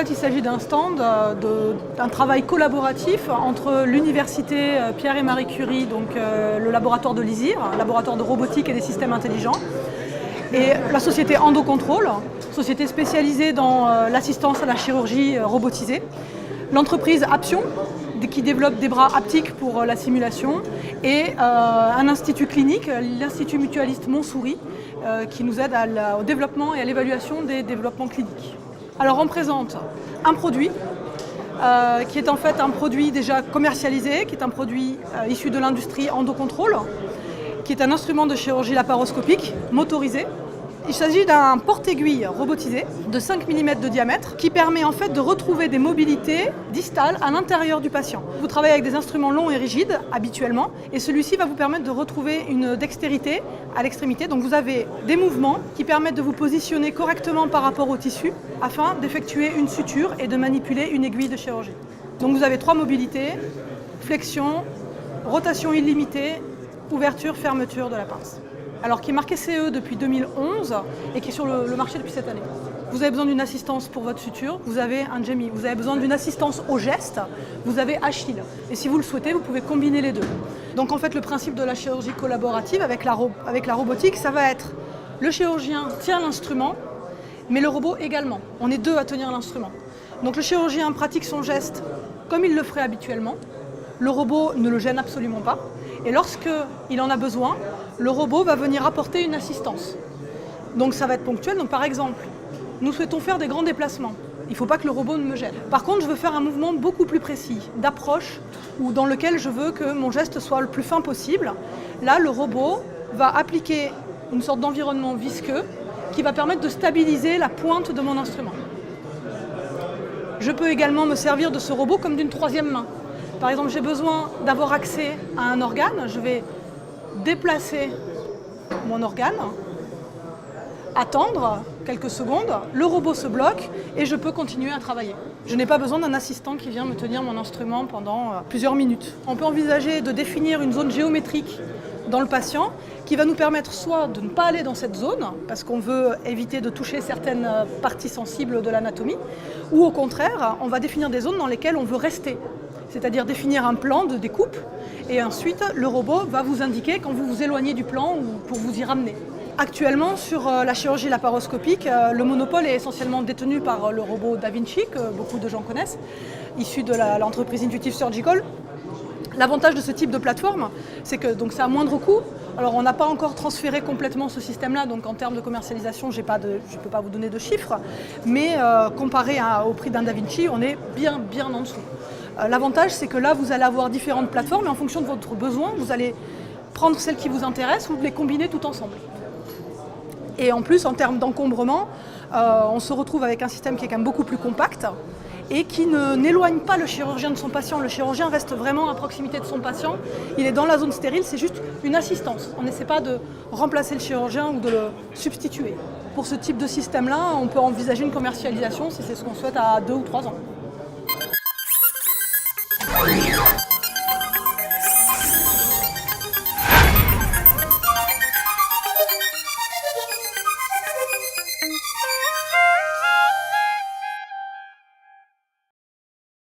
fait, il s'agit d'un stand, d'un travail collaboratif entre l'université Pierre et Marie Curie, donc le laboratoire de l'ISIR, laboratoire de robotique et des systèmes intelligents, et la société Endocontrol, société spécialisée dans l'assistance à la chirurgie robotisée, l'entreprise Aption, qui développe des bras haptiques pour la simulation, et un institut clinique, l'Institut mutualiste Montsouris, qui nous aide au développement et à l'évaluation des développements cliniques. Alors on présente un produit qui est en fait un produit déjà commercialisé, qui est un produit issu de l'industrie Endocontrol, qui est un instrument de chirurgie laparoscopique motorisé. Il s'agit d'un porte-aiguille robotisé de 5 mm de diamètre qui permet en fait de retrouver des mobilités distales à l'intérieur du patient. Vous travaillez avec des instruments longs et rigides habituellement et celui-ci va vous permettre de retrouver une dextérité à l'extrémité. Donc vous avez des mouvements qui permettent de vous positionner correctement par rapport au tissu afin d'effectuer une suture et de manipuler une aiguille de chirurgie. Donc vous avez 3 mobilités, flexion, rotation illimitée, ouverture, fermeture de la pince. Alors qui est marqué CE depuis 2011 et qui est sur le marché depuis cette année. Vous avez besoin d'une assistance pour votre suture, vous avez un GEMI. Vous avez besoin d'une assistance au geste, vous avez Achille. Et si vous le souhaitez, vous pouvez combiner les deux. Donc en fait, le principe de la chirurgie collaborative avec la robotique, ça va être le chirurgien tient l'instrument, mais le robot également. On est deux à tenir l'instrument. Donc le chirurgien pratique son geste comme il le ferait habituellement. Le robot ne le gêne absolument pas. Et lorsqu'il en a besoin, le robot va venir apporter une assistance. Donc ça va être ponctuel. Donc par exemple, nous souhaitons faire des grands déplacements. Il ne faut pas que le robot ne me gêne. Par contre, je veux faire un mouvement beaucoup plus précis, d'approche, ou dans lequel je veux que mon geste soit le plus fin possible. Là, le robot va appliquer une sorte d'environnement visqueux qui va permettre de stabiliser la pointe de mon instrument. Je peux également me servir de ce robot comme d'une troisième main. Par exemple, j'ai besoin d'avoir accès à un organe, je vais déplacer mon organe, attendre quelques secondes, le robot se bloque et je peux continuer à travailler. Je n'ai pas besoin d'un assistant qui vient me tenir mon instrument pendant plusieurs minutes. On peut envisager de définir une zone géométrique dans le patient qui va nous permettre soit de ne pas aller dans cette zone parce qu'on veut éviter de toucher certaines parties sensibles de l'anatomie, ou au contraire, on va définir des zones dans lesquelles on veut rester. C'est-à-dire définir un plan de découpe et ensuite le robot va vous indiquer quand vous vous éloignez du plan ou pour vous y ramener. Actuellement, sur la chirurgie laparoscopique, le monopole est essentiellement détenu par le robot Da Vinci, que beaucoup de gens connaissent, issu de l'entreprise Intuitive Surgical. L'avantage de ce type de plateforme, c'est que c'est à moindre coût. Alors on n'a pas encore transféré complètement ce système-là, donc en termes de commercialisation, je ne peux pas vous donner de chiffres, mais comparé au prix d'un Da Vinci, on est bien en dessous. L'avantage, c'est que là, vous allez avoir différentes plateformes et en fonction de votre besoin, vous allez prendre celles qui vous intéressent ou les combiner tout ensemble. Et en plus, en termes d'encombrement, on se retrouve avec un système qui est quand même beaucoup plus compact et qui n'éloigne pas le chirurgien de son patient. Le chirurgien reste vraiment à proximité de son patient. Il est dans la zone stérile, c'est juste une assistance. On n'essaie pas de remplacer le chirurgien ou de le substituer. Pour ce type de système-là, on peut envisager une commercialisation, si c'est ce qu'on souhaite, à 2 ou 3 ans.